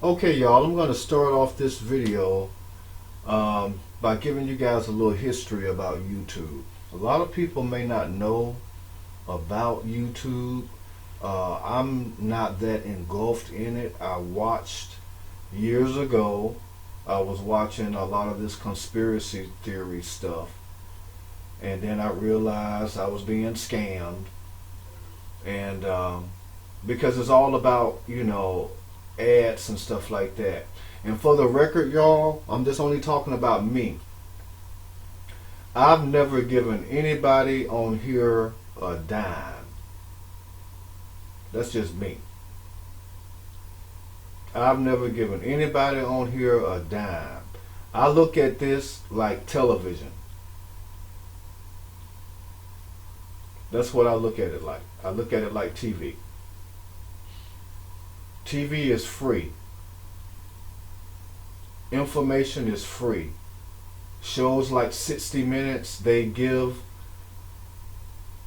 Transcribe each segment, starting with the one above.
Okay, y'all, I'm going to start off this video by giving you guys a little history about YouTube. A lot of people may not know about YouTube. I'm not that engulfed in it. I watched years ago. I was watching a lot of this conspiracy theory stuff, and then I realized I was being scammed, and because it's all about, ads and stuff like that. And for the record, y'all, I'm just only talking about me. I've never given anybody on here a dime. That's just me. I've never given anybody on here a dime. I look at this like television. That's what I look at it like. I look at it like TV. TV is free. Information is free. Shows like 60 Minutes, they give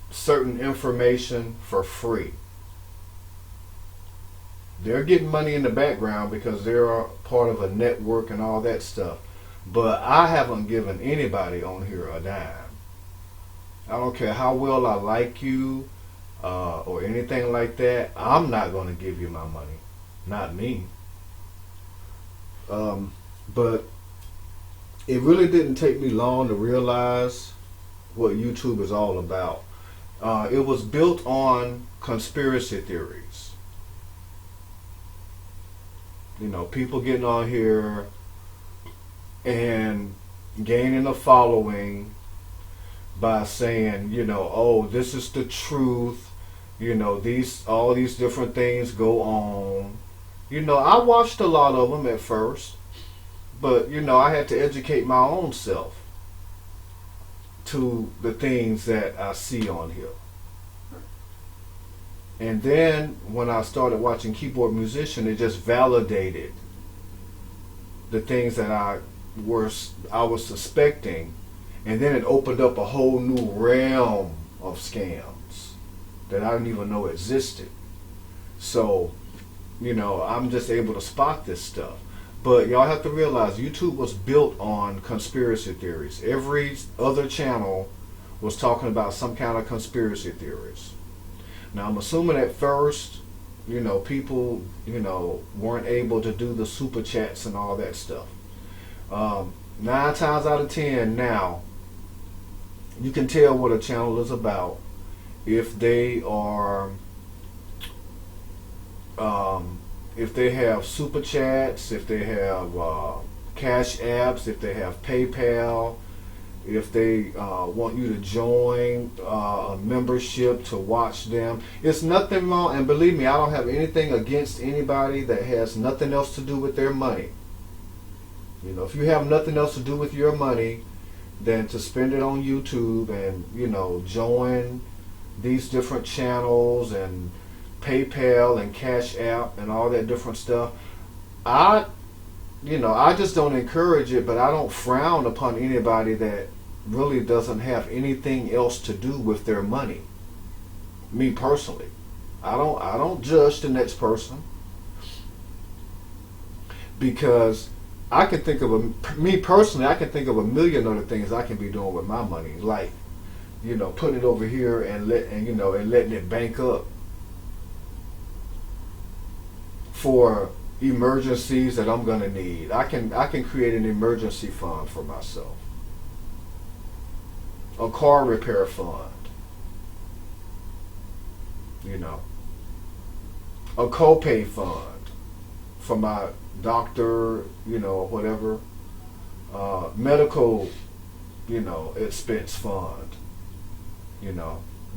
certain information for free. They're getting money in the background because they're part of a network and all that stuff. But I haven't given anybody on here a dime. I don't care how well I like you or anything like that. I'm not going to give you my money. Not me. But it really didn't take me long to realize what YouTube is all about. It was built on conspiracy theories. People getting on here and gaining a following by saying, oh, this is the truth. All these different things go on. I watched a lot of them at first, but I had to educate my own self to the things that I see on here. And then when I started watching Keyboard Musician, it just validated the things that I was suspecting, and then it opened up a whole new realm of scams that I didn't even know existed. So, I'm just able to spot this stuff. But y'all have to realize YouTube was built on conspiracy theories. Every other channel was talking about some kind of conspiracy theories. Now I'm assuming at first, people, weren't able to do the super chats and all that stuff. 9 times out of 10 now, you can tell what a channel is about if they are, if they have super chats, if they have cash apps, if they have PayPal, if they want you to join a membership to watch them. It's nothing wrong, and believe me, I don't have anything against anybody that has nothing else to do with their money. If you have nothing else to do with your money than to spend it on YouTube and, join these different channels and PayPal and Cash App and all that different stuff, I just don't encourage it, but I don't frown upon anybody that really doesn't have anything else to do with their money. Me personally, I don't judge the next person, because I can think of I can think of a million other things I can be doing with my money, like putting it over here and letting it bank up for emergencies that I'm gonna need. I can create an emergency fund for myself, a car repair fund, a copay fund for my doctor, whatever, medical, expense fund,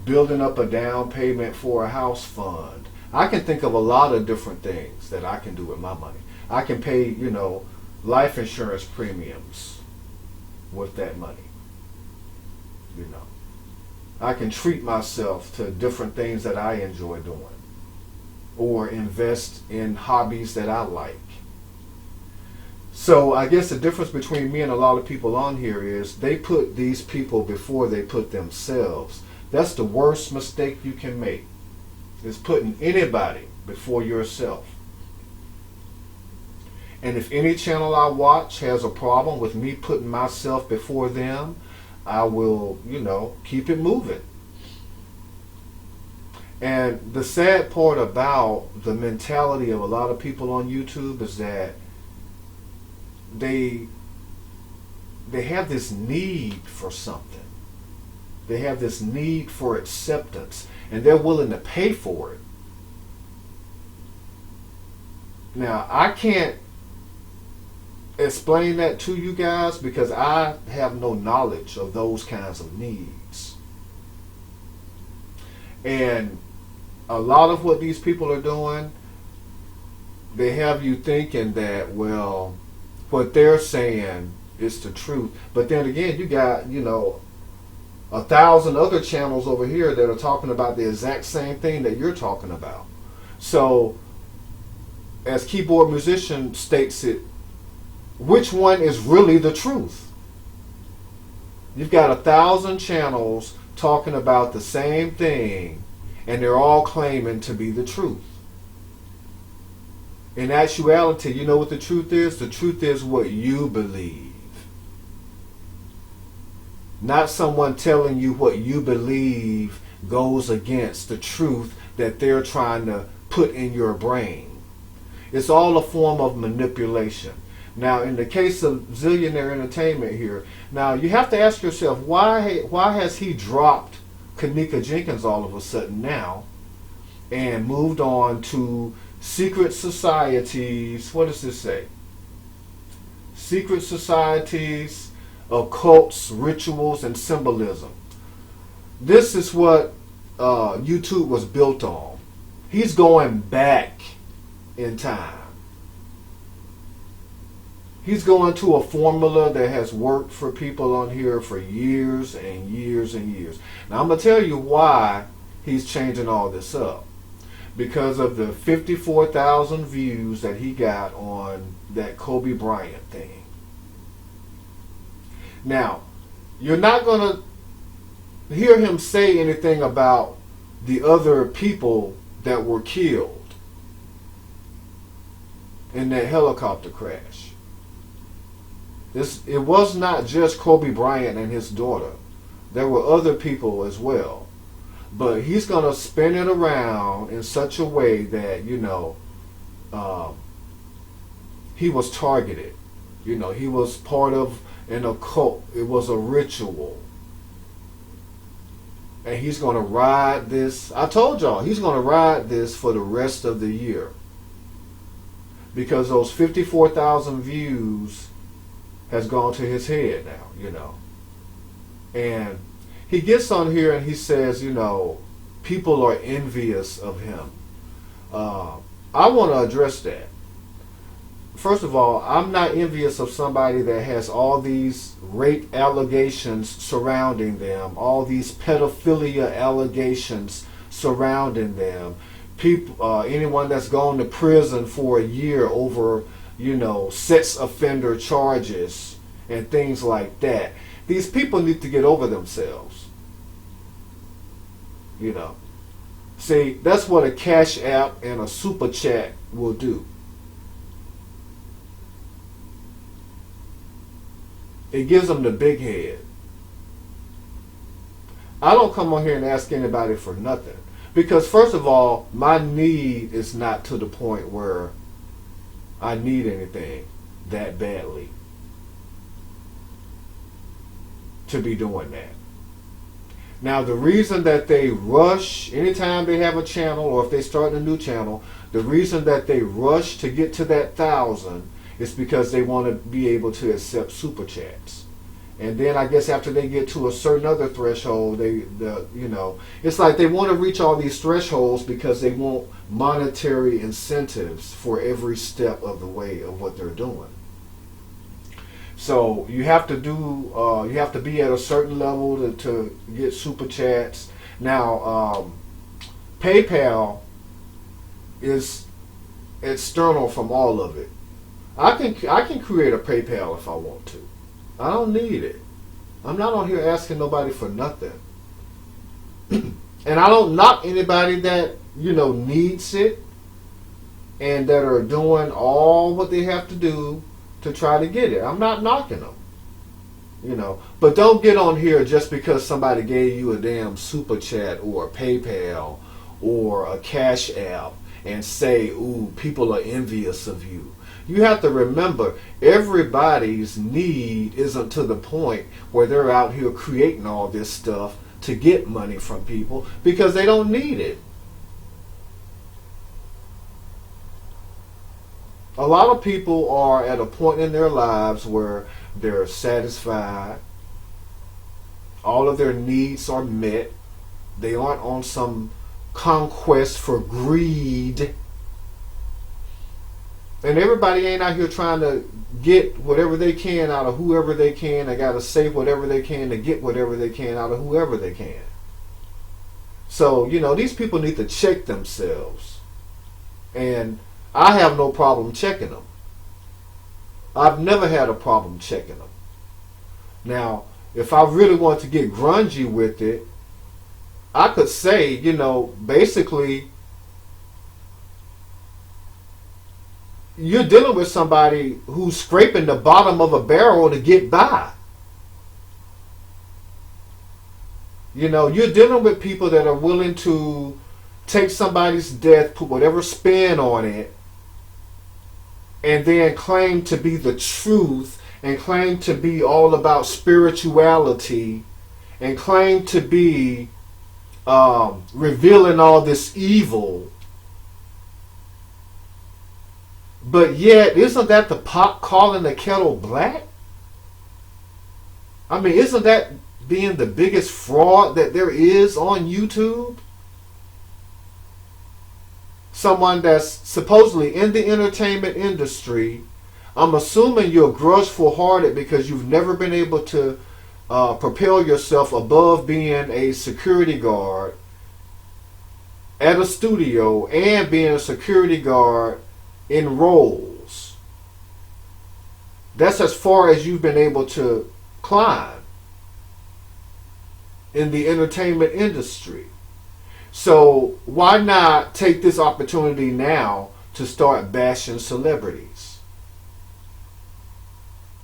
building up a down payment for a house fund. I can think of a lot of different things that I can do with my money. I can pay, life insurance premiums with that money. I can treat myself to different things that I enjoy doing, or invest in hobbies that I like. So I guess the difference between me and a lot of people on here is they put these people before they put themselves. That's the worst mistake you can make, is putting anybody before yourself. And if any channel I watch has a problem with me putting myself before them, I will, keep it moving. And the sad part about the mentality of a lot of people on YouTube is that they have this need for something. They have this need for acceptance, and they're willing to pay for it. Now, I can't explain that to you guys because I have no knowledge of those kinds of needs. And a lot of what these people are doing, they have you thinking that, well, what they're saying is the truth. But then again, you got, 1,000 other channels over here that are talking about the exact same thing that you're talking about. So, as Keyboard Musician states it, which one is really the truth? You've got 1,000 channels talking about the same thing, and they're all claiming to be the truth. In actuality, you know what the truth is? The truth is what you believe. Not someone telling you what you believe goes against the truth that they're trying to put in your brain. It's all a form of manipulation. Now, in the case of Zillionaire Entertainment here, now you have to ask yourself, why has he dropped Kanika Jenkins all of a sudden now and moved on to secret societies? What does this say? Secret societies, occults, rituals, and symbolism. This is what YouTube was built on. He's going back in time. He's going to a formula that has worked for people on here for years and years and years. Now I'm going to tell you why he's changing all this up. Because of the 54,000 views that he got on that Kobe Bryant thing. Now, you're not going to hear him say anything about the other people that were killed in that helicopter crash. It was not just Kobe Bryant and his daughter. There were other people as well. But he's going to spin it around in such a way that, he was targeted. He was part of an occult. It was a ritual. And he's going to ride this. I told y'all, he's going to ride this for the rest of the year. Because those 54,000 views has gone to his head now, And he gets on here and he says, people are envious of him. I want to address that. First of all, I'm not envious of somebody that has all these rape allegations surrounding them, all these pedophilia allegations surrounding them. People, anyone that's gone to prison for a year over, sex offender charges and things like that. These people need to get over themselves. See, that's what a Cash App and a Super Chat will do. It gives them the big head. I don't come on here and ask anybody for nothing. Because first of all, my need is not to the point where I need anything that badly to be doing that. Now, the reason that they rush anytime they have a channel or if they start a new channel, the reason that they rush to get to that 1,000 is because they want to be able to accept super chats. And then I guess after they get to a certain other threshold, it's like they want to reach all these thresholds because they want monetary incentives for every step of the way of what they're doing. So you have to be at a certain level to get super chats. Now, PayPal is external from all of it. I can create a PayPal if I want to. I don't need it. I'm not on here asking nobody for nothing. And I don't knock anybody that, needs it and that are doing all what they have to do to try to get it. I'm not knocking them, you know. But don't get on here just because somebody gave you a damn super chat or a PayPal or a Cash App and say, ooh, people are envious of you. You have to remember, everybody's need isn't to the point where they're out here creating all this stuff to get money from people, because they don't need it. A lot of people are at a point in their lives where they're satisfied. All of their needs are met. They aren't on some conquest for greed. And everybody ain't out here trying to get whatever they can out of whoever they can. They got to say whatever they can to get whatever they can out of whoever they can. So, you know, these people need to check themselves. And I have no problem checking them. I've never had a problem checking them. Now, if I really want to get grungy with it, I could say, you know, basically, you're dealing with somebody who's scraping the bottom of a barrel to get by. You know, you're dealing with people that are willing to take somebody's death, put whatever spin on it, and then claim to be the truth, and claim to be all about spirituality, and claim to be revealing all this evil. But yet, isn't that the pot calling the kettle black? I mean, isn't that being the biggest fraud that there is on YouTube? Someone that's supposedly in the entertainment industry, I'm assuming you're grudgeful-hearted because you've never been able to propel yourself above being a security guard at a studio and being a security guard in roles. That's as far as you've been able to climb in the entertainment industry. So why not take this opportunity now to start bashing celebrities?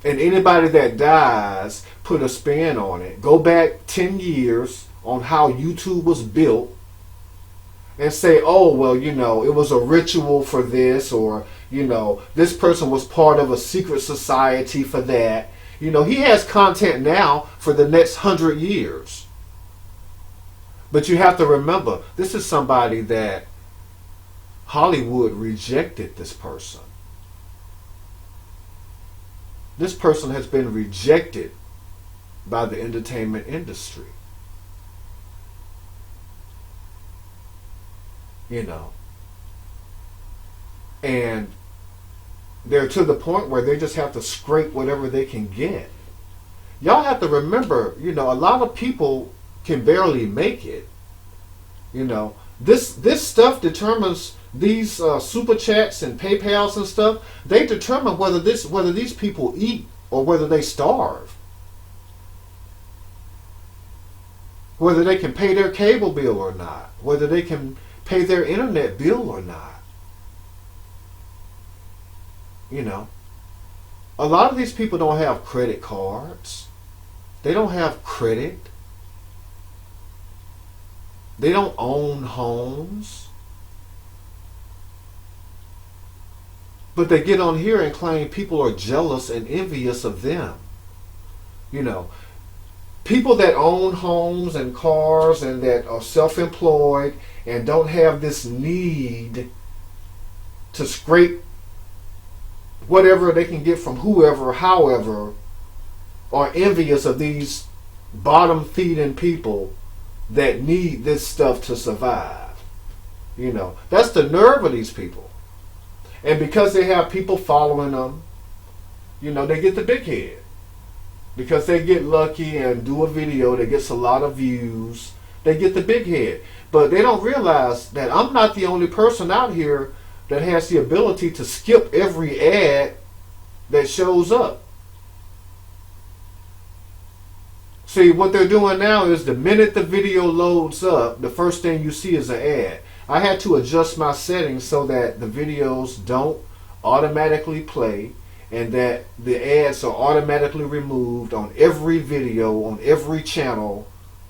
And anybody that dies, put a spin on it. Go back 10 years on how YouTube was built and say, oh, well, you know, it was a ritual for this, or, you know, this person was part of a secret society for that. You know, he has content now for the next 100 years. But you have to remember, this is somebody that Hollywood rejected this person. This person has been rejected by the entertainment industry. You know. And they're to the point where they just have to scrape whatever they can get. Y'all have to remember, you know, a lot of people can barely make it. You know, this stuff determines, these super chats and PayPals and stuff, they determine whether these people eat or whether they starve, whether they can pay their cable bill or not, whether they can pay their internet bill or not. You know, a lot of these people don't have credit cards. They don't have credit. They don't own homes. But they get on here and claim people are jealous and envious of them. You know, people that own homes and cars and that are self-employed and don't have this need to scrape whatever they can get from whoever, however, are envious of these bottom-feeding people that need this stuff to survive. You know, that's the nerve of these people. And because they have people following them, you know, they get the big head. Because they get lucky and do a video that gets a lot of views, they get the big head. But they don't realize that I'm not the only person out here that has the ability to skip every ad that shows up. See, what they're doing now is the minute the video loads up, the first thing you see is an ad. I had to adjust my settings so that the videos don't automatically play and that the ads are automatically removed on every video, on every channel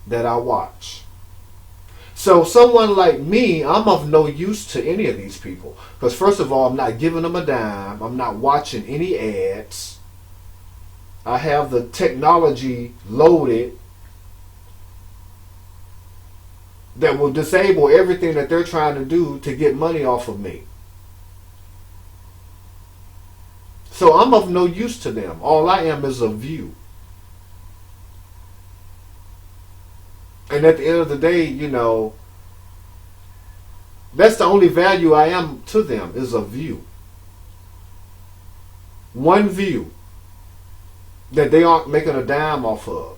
that I watch. So someone like me, I'm of no use to any of these people. Because first of all, I'm not giving them a dime. I'm not watching any ads. I have the technology loaded that will disable everything that they're trying to do to get money off of me. So I'm of no use to them. All I am is a view. And at the end of the day, you know, that's the only value I am to them, is a view. One view that they aren't making a dime off of.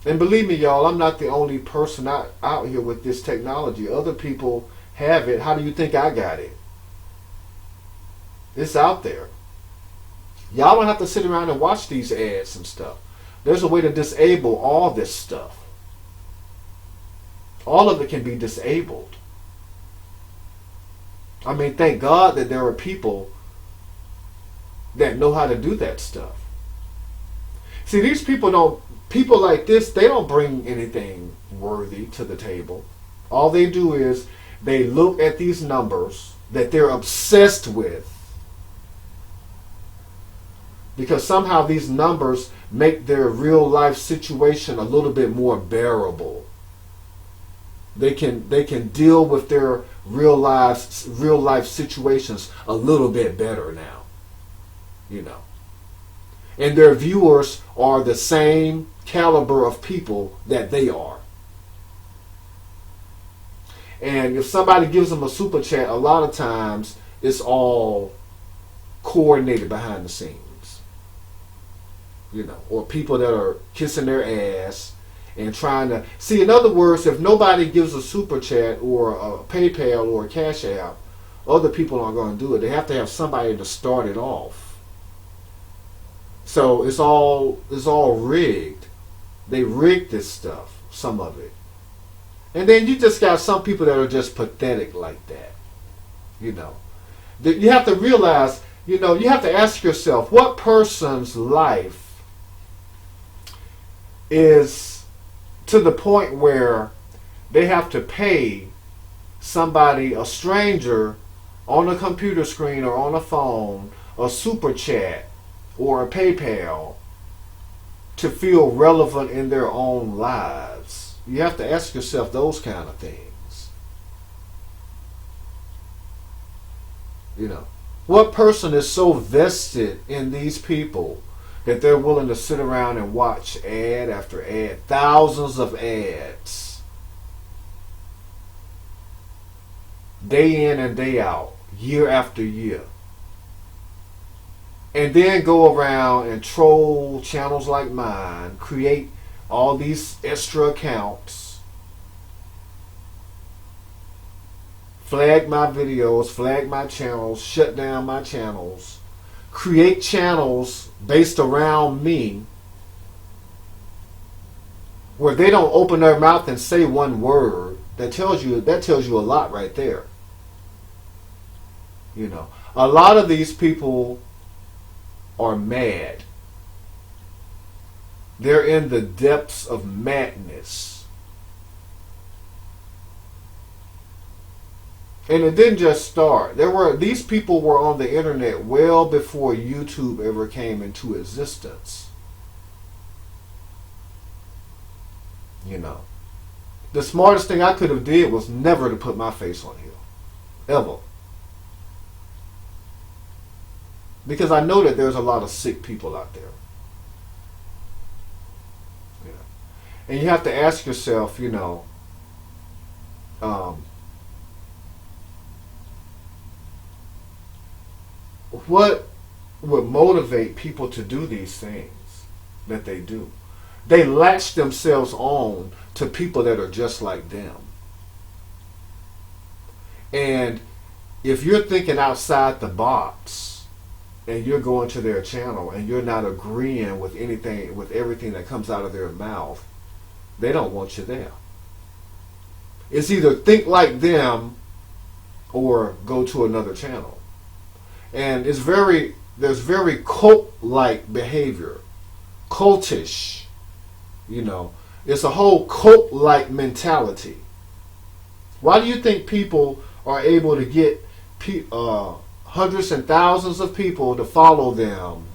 And believe me, y'all, I'm not the only person out here with this technology. Other people have it. How do you think I got it? It's out there. Y'all don't have to sit around and watch these ads and stuff. There's a way to disable all this stuff. All of it can be disabled. I mean, thank God that there are people that know how to do that stuff. See, these people like this, they don't bring anything worthy to the table. All they do is they look at these numbers that they're obsessed with, because somehow these numbers make their real life situation a little bit more bearable. They can deal with their real life situations a little bit better now. You know. And their viewers are the same caliber of people that they are. And if somebody gives them a super chat, a lot of times it's all coordinated behind the scenes. You know, or people that are kissing their ass and trying to see. In other words, if nobody gives a super chat or a PayPal or a Cash App, other people aren't going to do it. They have to have somebody to start it off. So it's all rigged. They rigged this stuff, some of it. And then you just got some people that are just pathetic like that. You know, you have to realize. You know, you have to ask yourself, what person's life is to the point where they have to pay somebody, a stranger, on a computer screen or on a phone, a super chat or a PayPal to feel relevant in their own lives? You have to ask yourself those kind of things. You know, what person is so vested in these people that they're willing to sit around and watch ad after ad, thousands of ads, day in and day out, year after year, and then go around and troll channels like mine, create all these extra accounts, flag my videos, flag my channels, shut down my channels, create channels based around me where they don't open their mouth and say one word. That tells you a lot right there. You know, a lot of these people are mad. They're in the depths of madness. And it didn't just start. These people were on the internet well before YouTube ever came into existence. You know, the smartest thing I could have did was never to put my face on here, ever, because I know that there's a lot of sick people out there. Yeah. And you have to ask yourself, you know, what would motivate people to do these things that they do? They latch themselves on to people that are just like them. And if you're thinking outside the box and you're going to their channel and you're not agreeing with anything, with everything that comes out of their mouth, they don't want you there. It's either think like them or go to another channel. And there's very cult-like behavior, cultish, you know. It's a whole cult-like mentality. Why do you think people are able to get hundreds and thousands of people to follow them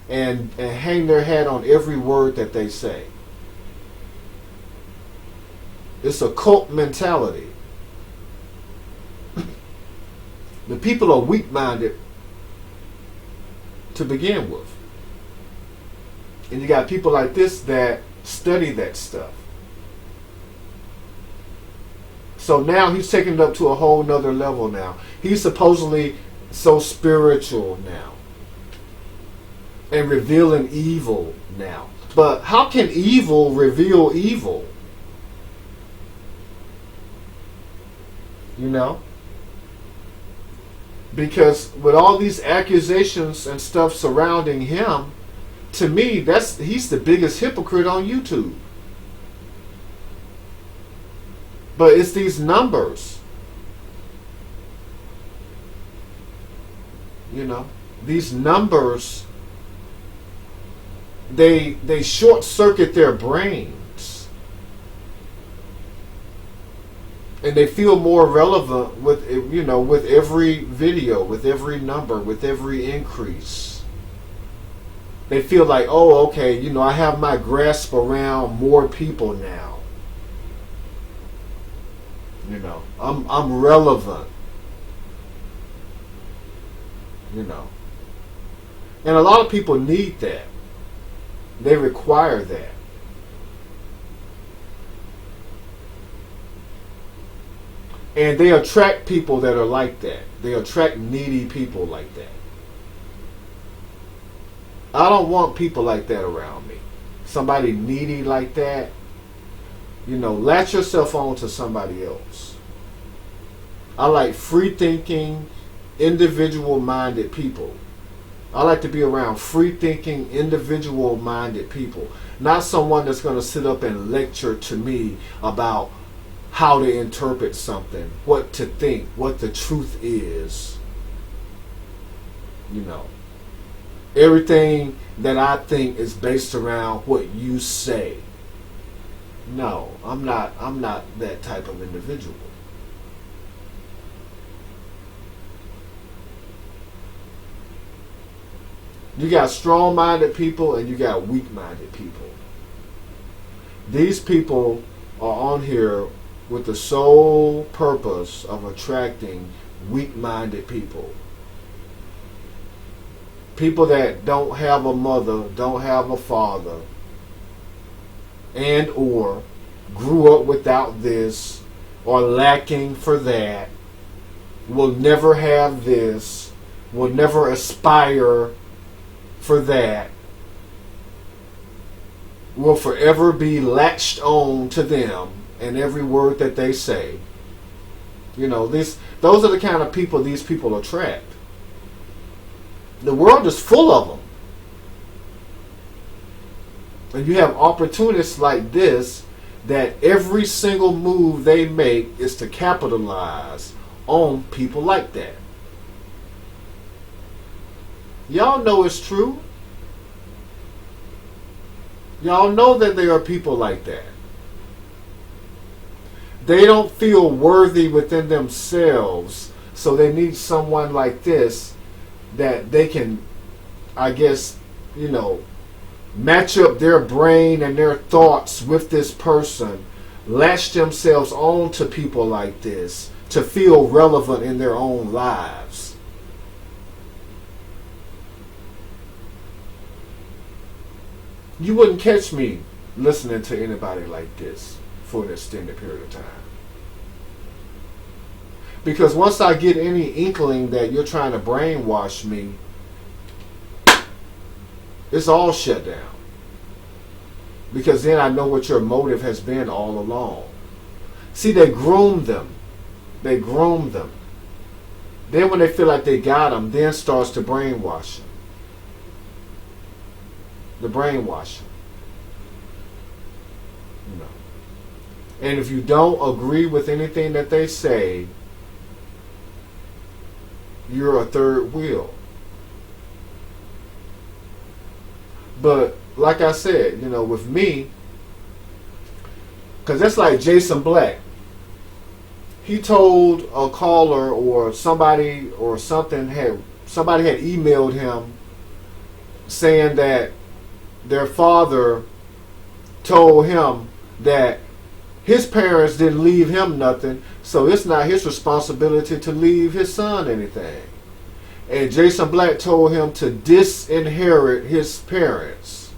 and hang their hat on every word that they say? It's a cult mentality. The people are weak-minded to begin with. And you got people like this that study that stuff. So now he's taking it up to a whole nother level now. He's supposedly so spiritual now. And revealing evil now. But how can evil reveal evil? You know? Because with all these accusations and stuff surrounding him, to me, he's the biggest hypocrite on YouTube. But it's these numbers. You know, these numbers, they short circuit their brains. And they feel more relevant with, you know, with every video, with every number, with every increase. They feel like, oh, okay, you know, I have my grasp around more people now. You know, I'm relevant. You know. And a lot of people need that. They require that. And they attract people that are like that. They attract needy people like that. I don't want people like that around me. Somebody needy like that. You know, latch yourself on to somebody else. I like free-thinking, individual-minded people. I like to be around free-thinking, individual-minded people. Not someone that's going to sit up and lecture to me about how to interpret something, what to think, what the truth is. You know. Everything that I think is based around what you say. No, I'm not that type of individual. You got strong-minded people and you got weak-minded people. These people are on here with the sole purpose of attracting weak-minded people. People that don't have a mother, don't have a father, and or grew up without this, or lacking for that, will never have this, will never aspire for that, will forever be latched on to them and every word that they say. You know, those are the kind of people these people attract. The world is full of them. And you have opportunists like this that every single move they make is to capitalize on people like that. Y'all know it's true. Y'all know that there are people like that. They don't feel worthy within themselves, so they need someone like this that they can, I guess, you know, match up their brain and their thoughts with this person, latch themselves on to people like this to feel relevant in their own lives. You wouldn't catch me listening to anybody like this for an extended period of time. Because once I get any inkling that you're trying to brainwash me, it's all shut down. Because then I know what your motive has been all along. See, they groom them. They groom them. Then when they feel like they got them, then starts to brainwash them. The brainwashing. You know. And if you don't agree with anything that they say, you're a third wheel. But like I said, with me, because that's like Jason Black. He told a caller or somebody or something somebody had emailed him saying that their father told him that his parents didn't leave him nothing, so it's not his responsibility to leave his son anything. And Jason Black told him to disinherit his parents,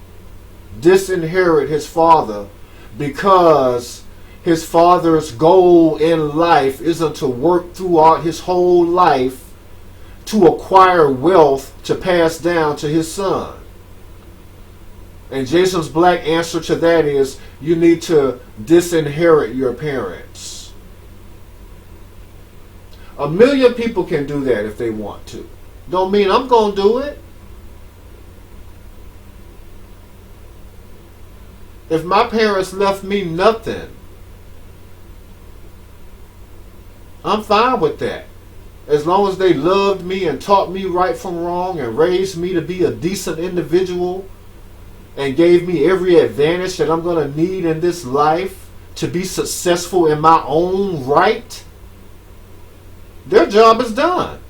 disinherit his father, because his father's goal in life isn't to work throughout his whole life to acquire wealth to pass down to his son. And Jason's Black answer to that is, you need to disinherit your parents. 1 million people can do that if they want to. Don't mean I'm going to do it. If my parents left me nothing, I'm fine with that. As long as they loved me and taught me right from wrong and raised me to be a decent individual and gave me every advantage that I'm going to need in this life to be successful in my own right, their job is done.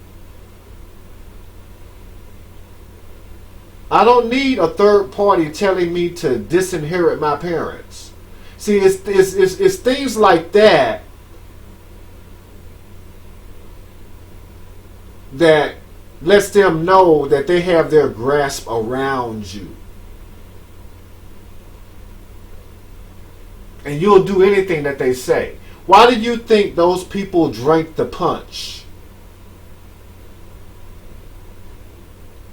I don't need a third party telling me to disinherit my parents. See, it's things like that that lets them know that they have their grasp around you. And you'll do anything that they say. Why do you think those people drank the punch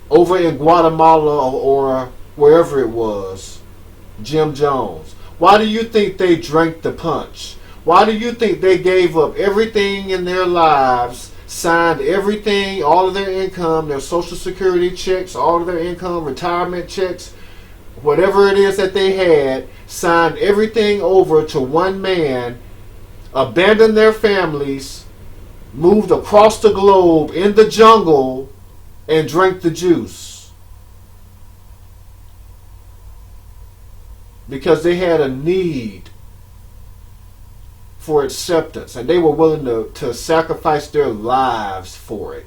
over in Guatemala or wherever it was, Jim Jones? Why do you think they drank the punch? Why do you think they gave up everything in their lives, signed everything, all of their income, their Social Security checks, all of their income, retirement checks, whatever it is that they had, signed everything over to one man, abandoned their families, moved across the globe in the jungle, and drank the juice? Because they had a need for acceptance, and they were willing to sacrifice their lives for it.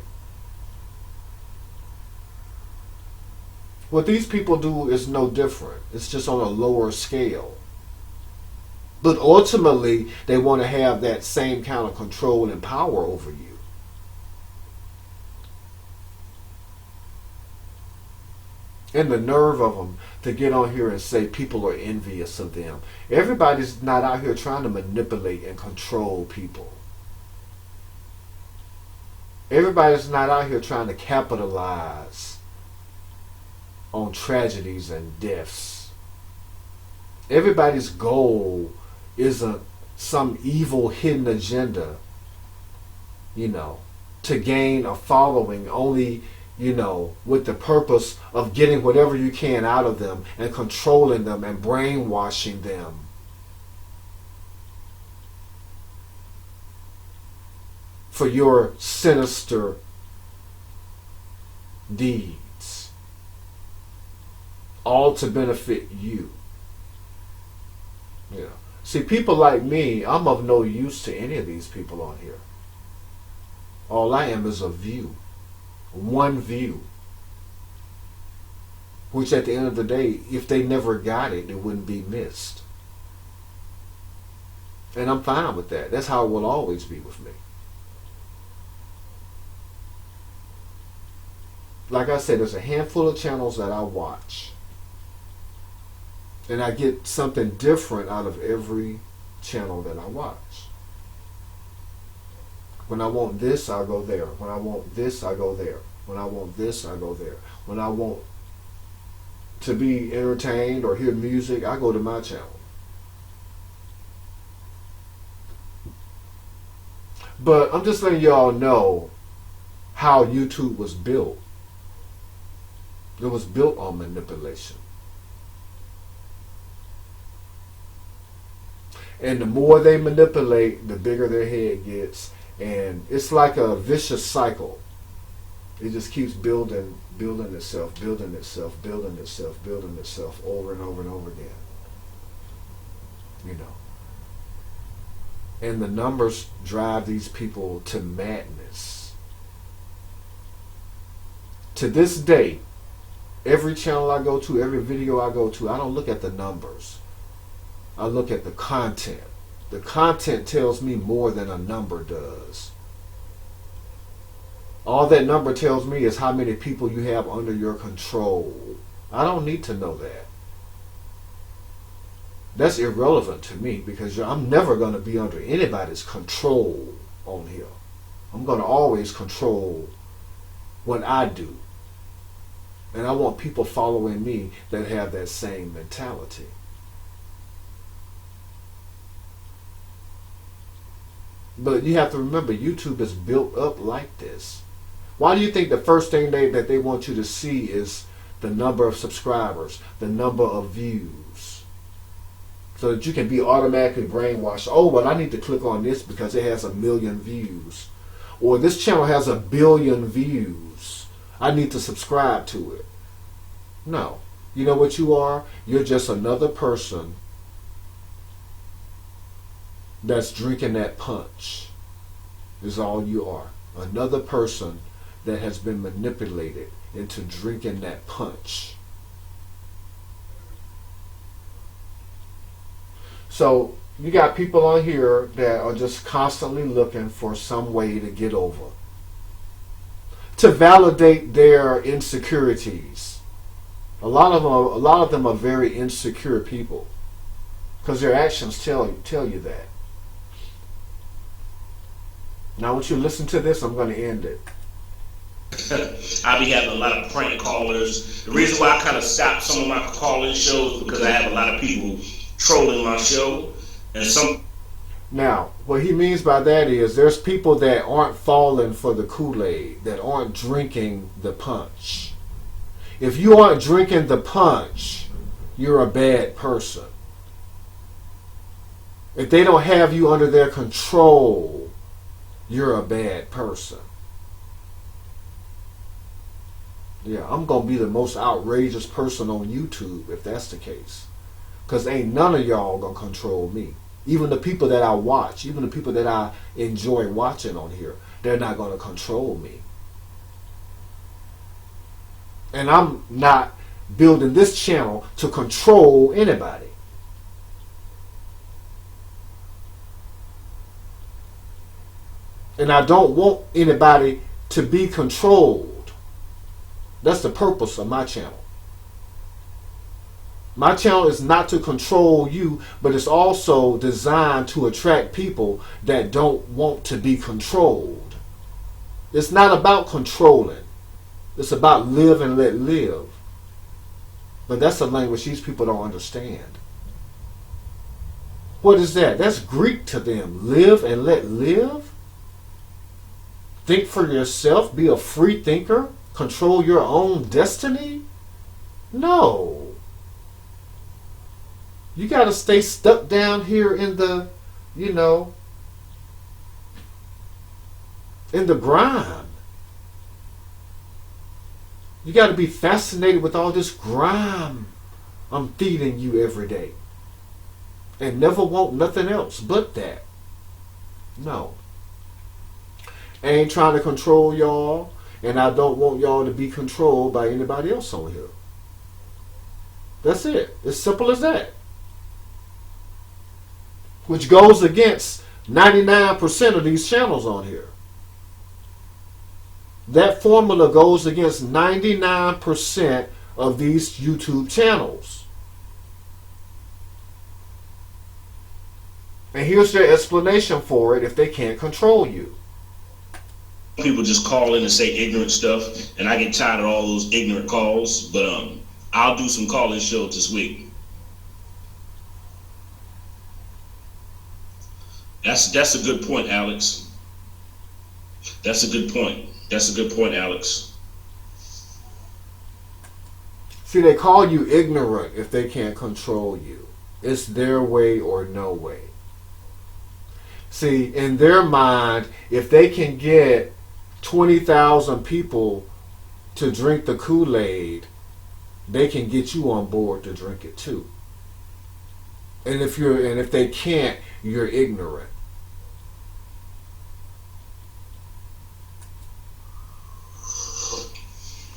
What these people do is no different. It's just on a lower scale. But ultimately, they want to have that same kind of control and power over you. And the nerve of them to get on here and say people are envious of them. Everybody's not out here trying to manipulate and control people. Everybody's not out here trying to capitalize on tragedies and deaths. Everybody's goal isn't some evil hidden agenda, to gain a following only, with the purpose of getting whatever you can out of them and controlling them and brainwashing them. For your sinister deeds. All to benefit you. Yeah. See, people like me, I'm of no use to any of these people on here. All I am is a view. One view. Which at the end of the day, if they never got it, it wouldn't be missed. And I'm fine with that. That's how it will always be with me. Like I said, there's a handful of channels that I watch. And I get something different out of every channel that I watch. When I want this, I go there. When I want this, I go there. When I want this, I go there. When I want to be entertained or hear music, I go to my channel. But I'm just letting y'all know how YouTube was built. It was built on manipulation. And the more they manipulate, the bigger their head gets. And it's like a vicious cycle. It just keeps building itself over and over and over again. You know. And the numbers drive these people to madness. To this day, every channel I go to, every video I go to, I don't look at the numbers. I look at the content. The content tells me more than a number does. All that number tells me is how many people you have under your control. I don't need to know that. That's irrelevant to me because I'm never going to be under anybody's control on here. I'm going to always control what I do. And I want people following me that have that same mentality. But you have to remember, YouTube is built up like this. Why do you think the first thing that they want you to see is the number of subscribers, the number of views? So that you can be automatically brainwashed. Oh, well, I need to click on this because it has 1 million views. Or this channel has 1 billion views. I need to subscribe to it. No. You know what you are? You're just another person that's drinking that punch. Is all you are. Another person that has been manipulated into drinking that punch. So you got people on here that are just constantly looking for some way to get over, to validate their insecurities. A lot of them are very insecure people because their actions tell you that. Now, once you listen to this, I'm going to end it. I be having a lot of prank callers. The reason why I kind of stopped some of my calling shows because I have a lot of people trolling my show, and some. Now, what he means by that is there's people that aren't falling for the Kool-Aid, that aren't drinking the punch. If you aren't drinking the punch, you're a bad person. If they don't have you under their control, you're a bad person. Yeah, I'm going to be the most outrageous person on YouTube if that's the case. Because ain't none of y'all going to control me. Even the people that I watch, even the people that I enjoy watching on here, they're not going to control me. And I'm not building this channel to control anybody. And I don't want anybody to be controlled. That's the purpose of my channel. My channel is not to control you, but it's also designed to attract people that don't want to be controlled. It's not about controlling. It's about live and let live. But that's a language these people don't understand. What is that? That's Greek to them. Live and let live? Think for yourself? Be a free thinker? Control your own destiny? No. You got to stay stuck down here in the, in the grime. You got to be fascinated with all this grime I'm feeding you every day. And never want nothing else but that. No. I ain't trying to control y'all, and I don't want y'all to be controlled by anybody else on here. That's it. It's simple as that. Which goes against 99% of these channels on here. That formula goes against 99% of these YouTube channels. And here's their explanation for it if they can't control you. People just call in and say ignorant stuff, and I get tired of all those ignorant calls, but I'll do some call-in shows this week. That's a good point, Alex. That's a good point. That's a good point, Alex. See, they call you ignorant if they can't control you. It's their way or no way. See, in their mind, if they can get 20,000 people to drink the Kool-Aid, they can get you on board to drink it too. And if they can't, you're ignorant.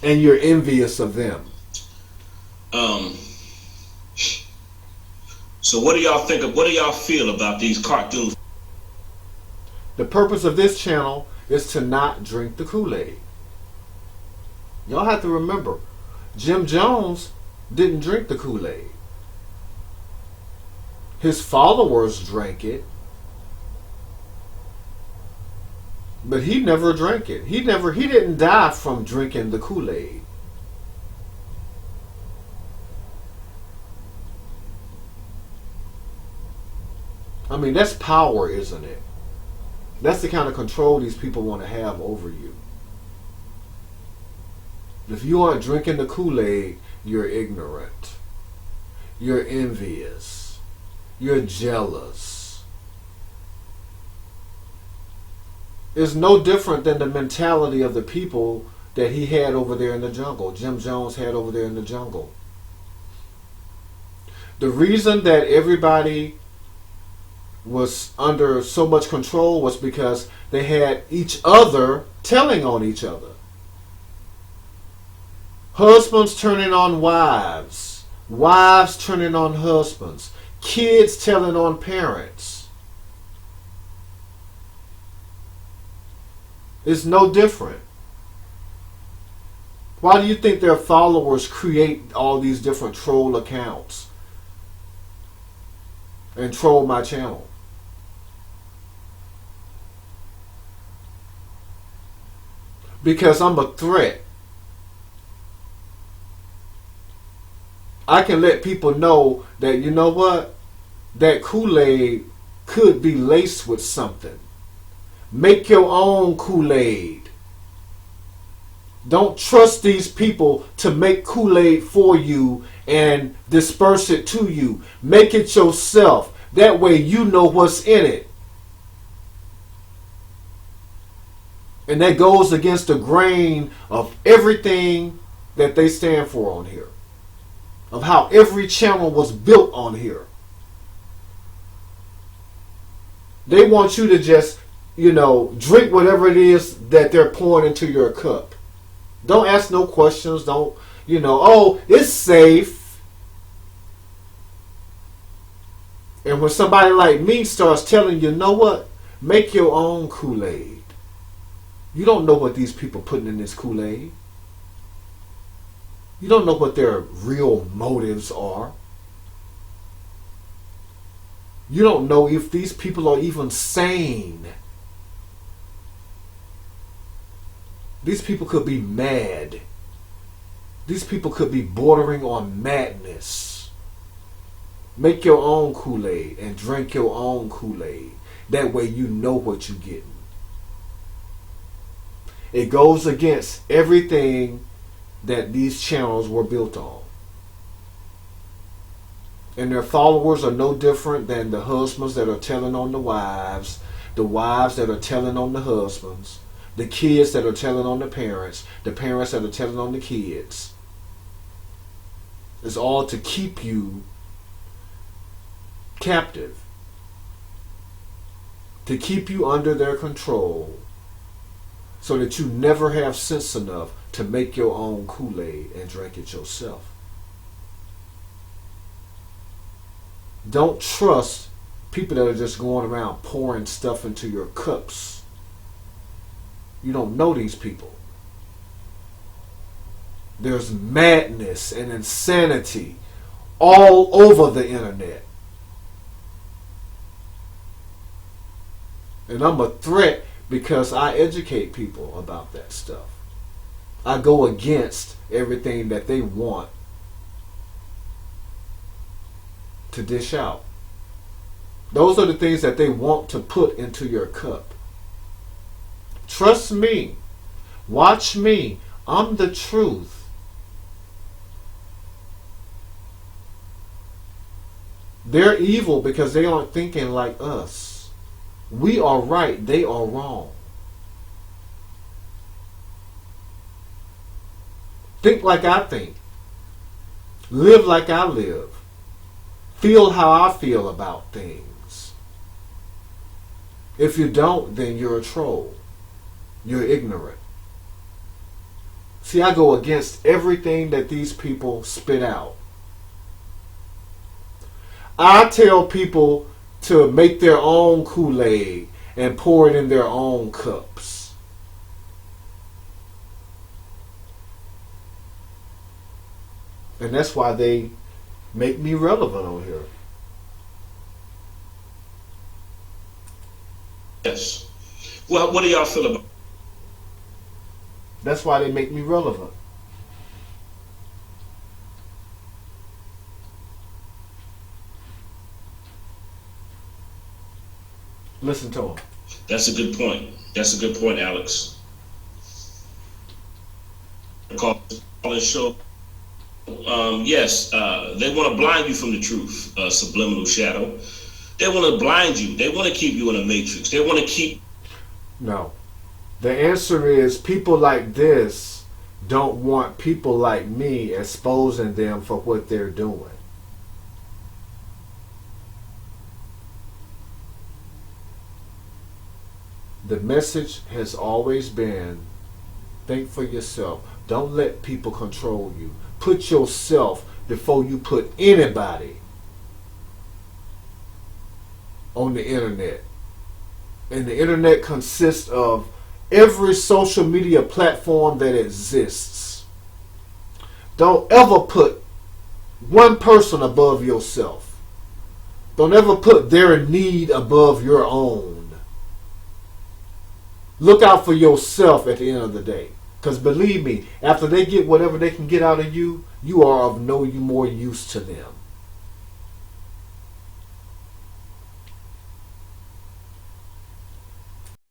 And you're envious of them. So what do y'all think of? What do y'all feel about these cartoons? The purpose of this channel is to not drink the Kool-Aid. Y'all have to remember, Jim Jones didn't drink the Kool-Aid. His followers drank it, but he never drank it. He didn't die from drinking the Kool-Aid. I mean, that's power, isn't it? That's the kind of control these people want to have over you. If you aren't drinking the Kool-Aid, you're ignorant. You're envious. You're jealous. It's no different than the mentality of the people that he had over there in the jungle. Jim Jones had over there in the jungle. The reason that everybody was under so much control was because they had each other telling on each other. Husbands turning on wives. Wives turning on husbands. Kids telling on parents. It's no different. Why do you think their followers create all these different troll accounts and troll my channel? Because I'm a threat. I can let people know that, you know what, that Kool-Aid could be laced with something. Make your own Kool-Aid. Don't trust these people to make Kool-Aid for you and disperse it to you. Make it yourself. That way you know what's in it. And that goes against the grain of everything that they stand for on here. Of how every channel was built on here. They want you to just, drink whatever it is that they're pouring into your cup. Don't ask no questions. Don't, oh, it's safe. And when somebody like me starts telling you, know what? Make your own Kool-Aid. You don't know what these people putting in this Kool-Aid. You don't know what their real motives are. You don't know if these people are even sane. These people could be mad. These people could be bordering on madness. Make your own Kool-Aid and drink your own Kool-Aid. That way you know what you're getting. It goes against everything that these channels were built on. And their followers are no different than the husbands that are telling on the wives that are telling on the husbands, the kids that are telling on the parents that are telling on the kids. It's all to keep you captive, to keep you under their control, so that you never have sense enough to make your own Kool-Aid and drink it yourself. Don't trust people that are just going around pouring stuff into your cups. You don't know these people. There's madness and insanity all over the internet. And I'm a threat because I educate people about that stuff. I go against everything that they want to dish out. Those are the things that they want to put into your cup. Trust me. Watch me. I'm the truth. They're evil because they aren't thinking like us. We are right, they are wrong. Think like I think. Live like I live. Feel how I feel about things. If you don't, then you're a troll. You're ignorant. See, I go against everything that these people spit out. I tell people to make their own Kool-Aid and pour it in their own cups. And that's why they make me relevant on here. Yes. Well, what do y'all feel about? That's why they make me relevant. Listen to him. That's a good point. That's a good point, Alex. Call show. Yes, they want to blind you from the truth. Subliminal shadow. They want to blind you. They want to keep you in a matrix. They want to keep. No. The answer is people like this don't want people like me exposing them for what they're doing. The message has always been, think for yourself. Don't let people control you. Put yourself before you put anybody on the internet. And the internet consists of every social media platform that exists. Don't ever put one person above yourself. Don't ever put their need above your own. Look out for yourself at the end of the day. Because believe me, after they get whatever they can get out of you, you are of no more use to them.